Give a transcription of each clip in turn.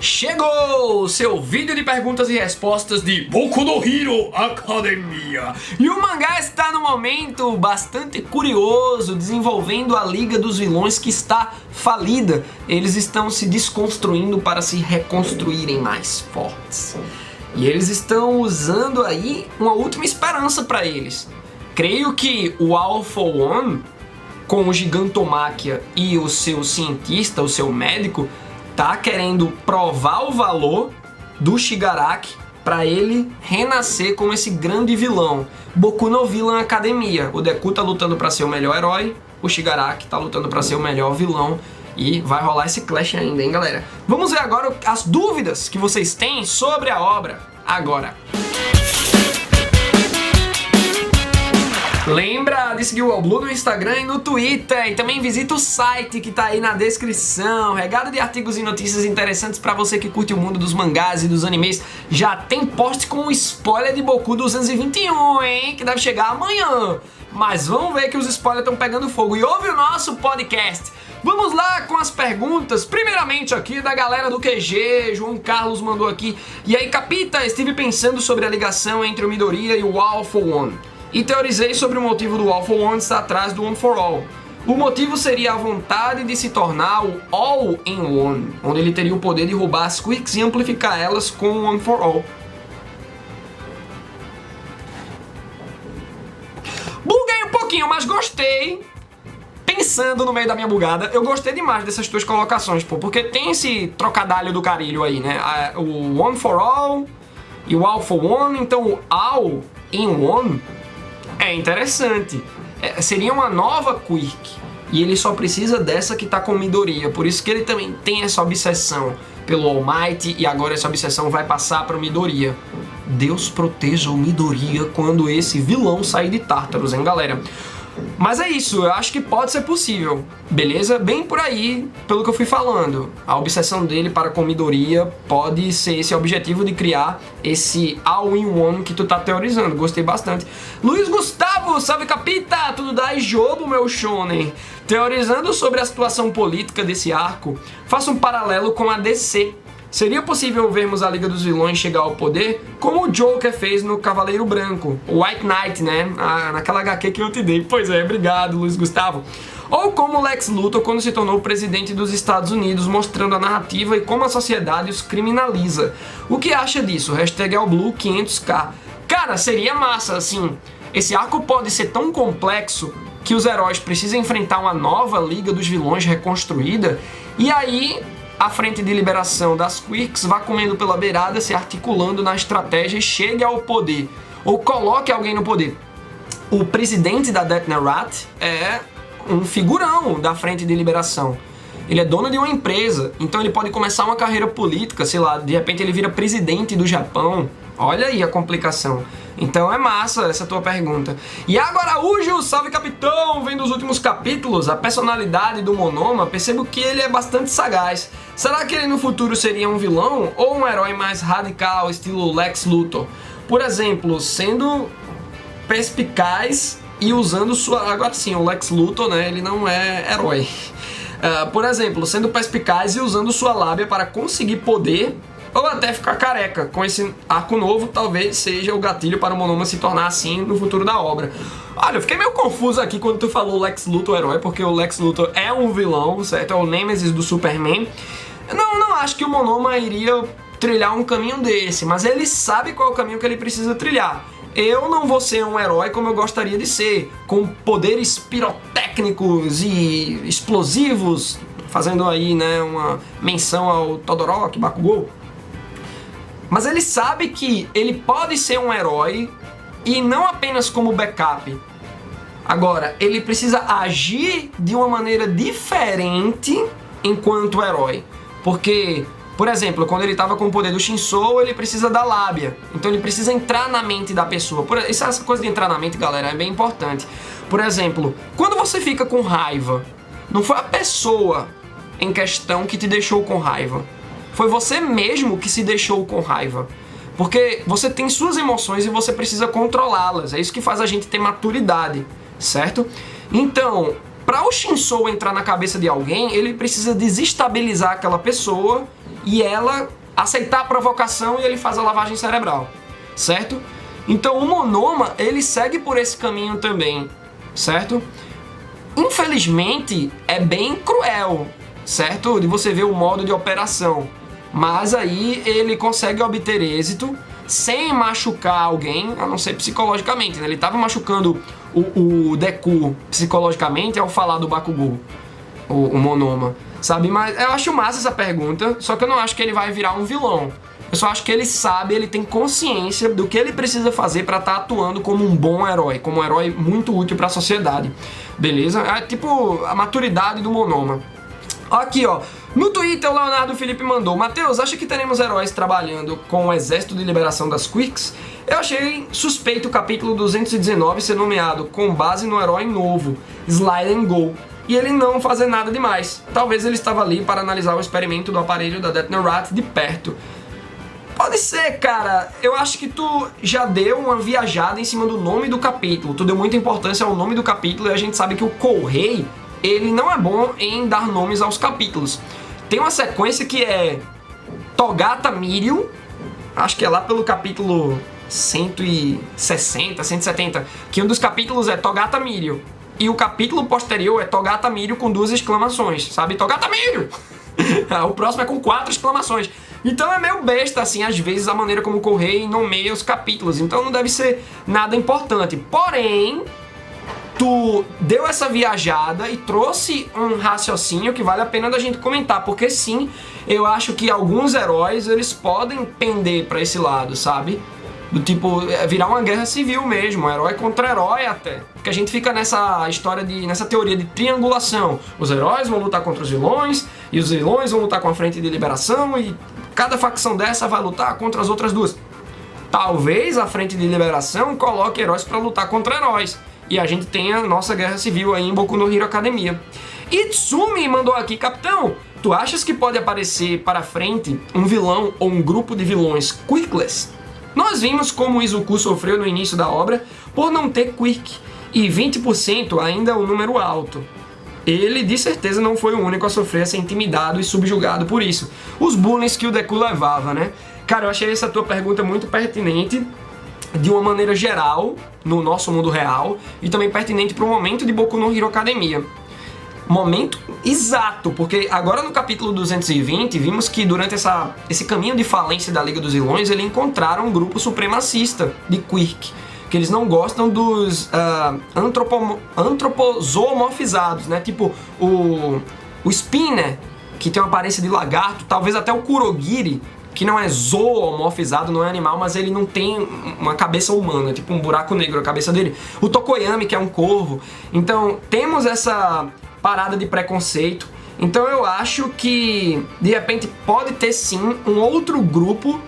Chegou o seu vídeo de perguntas e respostas de Boku no Hero Academia. E o mangá está no momento bastante curioso, desenvolvendo a Liga dos Vilões que está falida. Eles estão se desconstruindo para se reconstruírem mais fortes. E eles estão usando aí uma última esperança para eles. Creio que o All for One, com o Gigantomáquia e o seu cientista, o seu médico, tá querendo provar o valor do Shigaraki para ele renascer como esse grande vilão. Boku no Villain Academia. O Deku tá lutando para ser o melhor herói, o Shigaraki tá lutando para ser o melhor vilão. E vai rolar esse clash ainda, hein, galera? Vamos ver agora as dúvidas que vocês têm sobre a obra agora. Lembra de seguir o All Blue no Instagram e no Twitter, e também visita o site que tá aí na descrição, regado de artigos e notícias interessantes pra você que curte o mundo dos mangás e dos animes. Já tem post com um spoiler de Boku 221, hein, que deve chegar amanhã. Mas vamos ver que os spoilers estão pegando fogo, e ouve o nosso podcast. Vamos lá com as perguntas, primeiramente aqui da galera do QG, João Carlos mandou aqui. E aí, Capita, estive pensando sobre a ligação entre o Midoriya e o All for One. E teorizei sobre o motivo do All for One estar atrás do One for All. O motivo seria a vontade de se tornar o All in One, onde ele teria o poder de roubar as Quirks e amplificar elas com o One for All. Buguei um pouquinho, mas gostei. Pensando no meio da minha bugada, eu gostei demais dessas tuas colocações, pô, porque tem esse trocadilho do carilho aí, né? O One for All e o All for One, então o All in One é interessante. Seria uma nova Quirk. E ele só precisa dessa que tá com Midoriya. Por isso que ele também tem essa obsessão pelo All Might. E agora essa obsessão vai passar pro Midoriya. Deus proteja o Midoriya quando esse vilão sair de Tártaros, hein, galera? Mas é isso, eu acho que pode ser possível, beleza? Bem por aí, pelo que eu fui falando. A obsessão dele para com Midoriya pode ser esse objetivo de criar esse all-in-one que tu tá teorizando. Gostei bastante. Luiz Gustavo, salve Capita, tudo dá jogo, meu shonen. Teorizando sobre a situação política desse arco, faço um paralelo com a DC. Seria possível vermos a Liga dos Vilões chegar ao poder como o Joker fez no Cavaleiro Branco, o White Knight, né? Naquela HQ que eu te dei. Pois é, obrigado, Luiz Gustavo. Ou como Lex Luthor quando se tornou presidente dos Estados Unidos, mostrando a narrativa e como a sociedade os criminaliza. O que acha disso? Hashtag AllBlue 500k. Cara, seria massa, assim. Esse arco pode ser tão complexo que os heróis precisam enfrentar uma nova Liga dos Vilões reconstruída, e aí a frente de liberação das Quirks vá comendo pela beirada, se articulando na estratégia e chegue ao poder. Ou coloque alguém no poder. O presidente da Death Note é um figurão da frente de liberação. Ele é dono de uma empresa, então ele pode começar uma carreira política, sei lá, de repente ele vira presidente do Japão. Olha aí a complicação. Então é massa essa tua pergunta. Iago Araújo, salve capitão! Vendo os últimos capítulos, a personalidade do Monoma, percebo que ele é bastante sagaz. Será que ele no futuro seria um vilão ou um herói mais radical, estilo Lex Luthor? Por exemplo, sendo perspicaz e usando sua... Agora sim, o Lex Luthor, né, ele não é herói. Por exemplo, sendo perspicaz e usando sua lábia para conseguir poder ou até ficar careca. Com esse arco novo, talvez seja o gatilho para o Monoma se tornar assim no futuro da obra. Olha, eu fiquei meio confuso aqui quando tu falou Lex Luthor herói, porque o Lex Luthor é um vilão, certo? É o Nemesis do Superman. Não acho que o Monoma iria trilhar um caminho desse, mas ele sabe qual é o caminho que ele precisa trilhar. Eu não vou ser um herói como eu gostaria de ser, com poderes pirotécnicos e explosivos, fazendo aí, né, uma menção ao Todoroki, Bakugou. Mas ele sabe que ele pode ser um herói e não apenas como backup. Agora, ele precisa agir de uma maneira diferente enquanto herói. Porque, por exemplo, quando ele estava com o poder do Shinso, ele precisa da lábia. Então ele precisa entrar na mente da pessoa. Essa coisa de entrar na mente, galera, é bem importante. Por exemplo, quando você fica com raiva, não foi a pessoa em questão que te deixou com raiva. Foi você mesmo que se deixou com raiva. Porque você tem suas emoções e você precisa controlá-las. É isso que faz a gente ter maturidade, certo? Então, para o Shinso entrar na cabeça de alguém, ele precisa desestabilizar aquela pessoa e ela aceitar a provocação e ele faz a lavagem cerebral, certo? Então o Monoma, ele segue por esse caminho também, certo? Infelizmente, é bem cruel, certo? De você ver o modo de operação. Mas aí ele consegue obter êxito sem machucar alguém, a não ser psicologicamente, né? Ele estava machucando o Deku psicologicamente ao falar do Bakugou, o Monoma, sabe? Mas eu acho massa essa pergunta, só que eu não acho que ele vai virar um vilão. Eu só acho que ele sabe, ele tem consciência do que ele precisa fazer pra estar atuando como um bom herói, como um herói muito útil pra sociedade, beleza? É tipo a maturidade do Monoma. Aqui, ó, no Twitter o Leonardo Felipe mandou: Matheus, acha que teremos heróis trabalhando com o Exército de Liberação das Quirks? Eu achei suspeito o capítulo 219 ser nomeado com base no herói novo, Slide and Go, e ele não fazer nada demais. Talvez ele estava ali para analisar o experimento do aparelho da Death Note de perto. Pode ser, cara. Eu acho que tu já deu uma viajada em cima do nome do capítulo. Tu deu muita importância ao nome do capítulo e a gente sabe que o Correio, ele não é bom em dar nomes aos capítulos. Tem uma sequência que é Togata Mirio, acho que é lá pelo capítulo 160, 170, que um dos capítulos é Togata Mirio. E o capítulo posterior é Togata Mirio com 2 exclamações, sabe? Togata Mirio! O próximo é com 4 exclamações. Então é meio besta, assim, às vezes, a maneira como o Correio nomeia os capítulos. Então não deve ser nada importante. Porém, tu deu essa viajada e trouxe um raciocínio que vale a pena da gente comentar. Porque sim, eu acho que alguns heróis, eles podem pender pra esse lado, sabe? Do tipo, virar uma guerra civil mesmo, herói contra herói até. Porque a gente fica nessa história nessa teoria de triangulação. Os heróis vão lutar contra os vilões, e os vilões vão lutar com a Frente de Liberação, e cada facção dessa vai lutar contra as outras duas. Talvez a Frente de Liberação coloque heróis pra lutar contra heróis, e a gente tenha a nossa guerra civil aí em Boku no Hero Academia. Itsumi mandou aqui: Capitão, tu achas que pode aparecer para frente um vilão ou um grupo de vilões quirkless? Nós vimos como Izuku sofreu no início da obra por não ter quirk, e 20% ainda é um número alto. Ele de certeza não foi o único a sofrer, a ser intimidado e subjugado por isso. Os bullying que o Deku levava, né? Cara, eu achei essa tua pergunta muito pertinente, de uma maneira geral, no nosso mundo real, e também pertinente para o momento de Boku no Hero Academia. Momento exato, porque agora no capítulo 220 vimos que durante esse caminho de falência da Liga dos Vilões, eles encontraram um grupo supremacista de Quirk, que eles não gostam dos antropozoomorfizados, né? Tipo o Spinner, que tem uma aparência de lagarto, talvez até o Kurogiri, que não é zoomorfizado, não é animal, mas ele não tem uma cabeça humana, tipo um buraco negro a cabeça dele. O Tokoyami, que é um corvo. Então, temos essa parada de preconceito. Então eu acho que, de repente, pode ter sim um outro grupo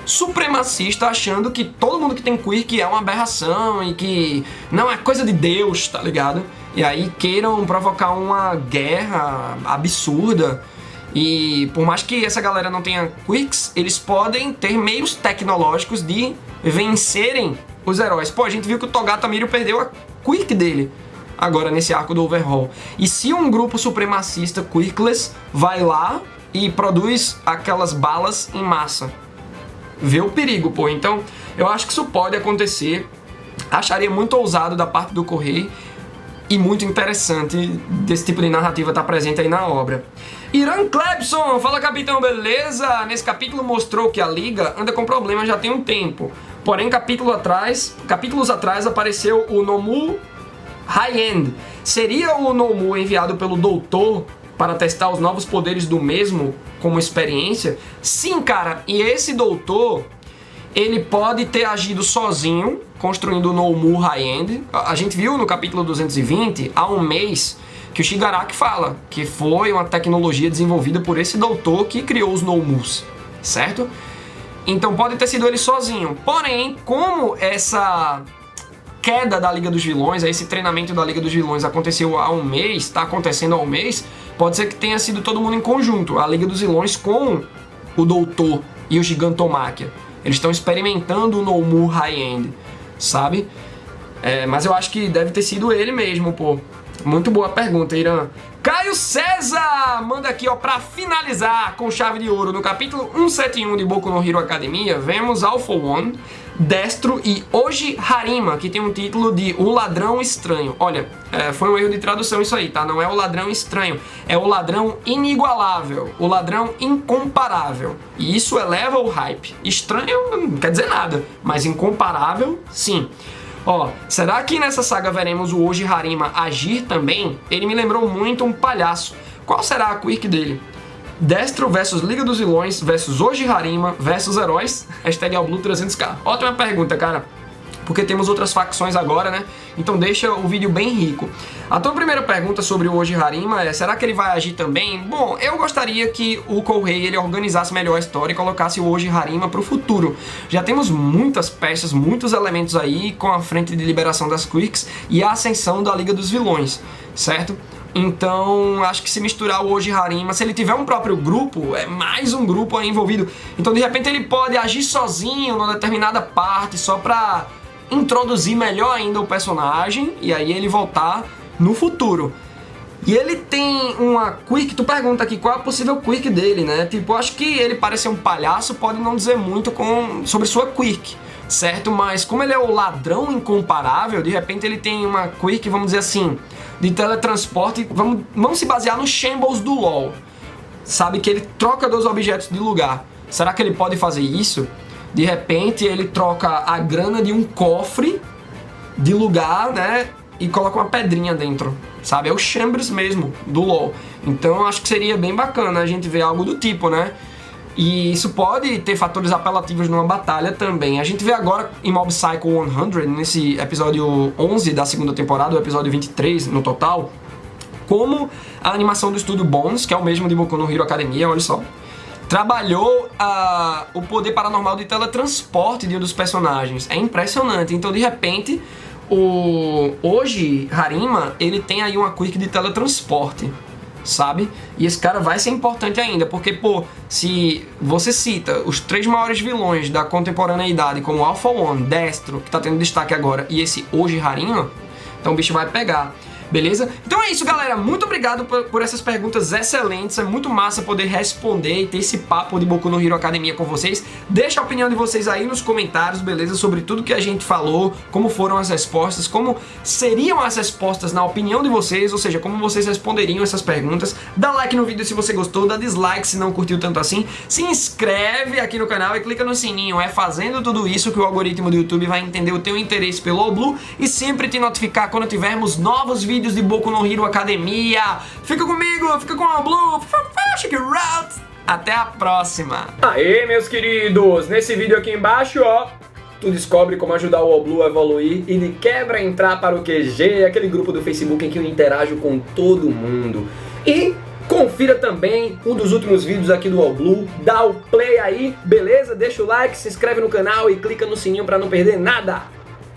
supremacista achando que todo mundo que tem quirk é uma aberração e que não é coisa de Deus, tá ligado? E aí queiram provocar uma guerra absurda. E por mais que essa galera não tenha quirks, eles podem ter meios tecnológicos de vencerem os heróis. Pô, a gente viu que o Togata Mirio perdeu a quirk dele agora nesse arco do Overhaul. E se um grupo supremacista quirkless vai lá e produz aquelas balas em massa? Vê o perigo, pô. Então, eu acho que isso pode acontecer. Acharia muito ousado da parte do Correio e muito interessante desse tipo de narrativa estar presente aí na obra. Irã Clebson, fala capitão, beleza? Nesse capítulo mostrou que a Liga anda com problemas já tem um tempo. Porém, capítulos atrás apareceu o Nomu High-End. Seria o Nomu enviado pelo Doutor para testar os novos poderes do mesmo como experiência? Sim, cara, e esse Doutor, ele pode ter agido sozinho, construindo o Nomu High-End. A gente viu no capítulo 220, há um mês, que o Shigaraki fala que foi uma tecnologia desenvolvida por esse Doutor que criou os Nomus, certo? Então pode ter sido ele sozinho. Porém, como essa queda da Liga dos Vilões, esse treinamento da Liga dos Vilões aconteceu há um mês, está acontecendo há um mês, pode ser que tenha sido todo mundo em conjunto, a Liga dos Vilões com o Doutor e o Gigantomachia. Eles estão experimentando o Nomu High-End, sabe? Mas eu acho que deve ter sido ele mesmo, pô. Muito boa pergunta, Irã. Caio César manda aqui, ó, pra finalizar com chave de ouro. No capítulo 171 de Boku no Hero Academia, vemos All for One, Destro e Oji Harima, que tem um título de O Ladrão Estranho. Olha, foi um erro de tradução isso aí, tá? Não é o ladrão estranho, é o ladrão inigualável, o ladrão incomparável. E isso eleva o hype. Estranho não quer dizer nada, mas incomparável, sim. Ó, será que nessa saga veremos o Oji Harima agir também? Ele me lembrou muito um palhaço. Qual será a quirk dele? Destro versus Liga dos Vilões versus Oji Harima versus Heróis? Hashtag All Blue 300k. Ótima pergunta, cara. Porque temos outras facções agora, né? Então deixa o vídeo bem rico. A tua primeira pergunta sobre o Oji Harima é: será que ele vai agir também? Bom, eu gostaria que o Kohei ele organizasse melhor a história e colocasse o Oji Harima pro futuro. Já temos muitas peças, muitos elementos aí com a frente de liberação das quirks e a ascensão da Liga dos Vilões, certo? Então, acho que se misturar o Oji Harima, se ele tiver um próprio grupo, é mais um grupo aí envolvido. Então, de repente, ele pode agir sozinho numa determinada parte, só pra introduzir melhor ainda o personagem e aí ele voltar no futuro. E ele tem uma quirk, tu pergunta aqui qual é a possível quirk dele, né? Tipo, acho que ele parece ser um palhaço, pode não dizer muito sobre sua quirk, certo? Mas como ele é o ladrão incomparável, de repente ele tem uma quirk, vamos dizer assim, de teletransporte. Vamos se basear no Shambles do LoL. Sabe que ele troca dois objetos de lugar. Será que ele pode fazer isso? De repente ele troca a grana de um cofre de lugar, né? E coloca uma pedrinha dentro, sabe? É o Chambers mesmo, do LoL. Então eu acho que seria bem bacana a gente ver algo do tipo, né? E isso pode ter fatores apelativos numa batalha também. A gente vê agora em Mob Psycho 100, nesse episódio 11 da segunda temporada, o episódio 23 no total, como a animação do estúdio Bones, que é o mesmo de Boku no Hero Academia, olha só, trabalhou o poder paranormal de teletransporte de um dos personagens. É impressionante. Então, de repente, o Oji Harima, ele tem aí uma quirk de teletransporte, sabe? E esse cara vai ser importante ainda, porque, pô, se você cita os três maiores vilões da contemporaneidade, como All for One, Destro, que tá tendo destaque agora, e esse Oji Harima, então o bicho vai pegar. Beleza? Então é isso, galera. Muito obrigado por essas perguntas excelentes. É muito massa poder responder e ter esse papo de Boku no Hero Academia com vocês. Deixa a opinião de vocês aí nos comentários, beleza? Sobre tudo que a gente falou, como foram as respostas, como seriam as respostas na opinião de vocês, ou seja, como vocês responderiam essas perguntas. Dá like no vídeo se você gostou, dá dislike se não curtiu tanto assim. Se inscreve aqui no canal e clica no sininho. É fazendo tudo isso que o algoritmo do YouTube vai entender o teu interesse pelo All Blue e sempre te notificar quando tivermos novos vídeos de Boku no Hero Academia. Fica comigo, fica com o All Blue. Até a próxima. Aê, meus queridos, nesse vídeo aqui embaixo, ó, tu descobre como ajudar o All Blue a evoluir e de quebra entrar para o QG, aquele grupo do Facebook em que eu interajo com todo mundo. E confira também um dos últimos vídeos aqui do All Blue, dá o play aí, beleza? Deixa o like, se inscreve no canal e clica no sininho para não perder nada.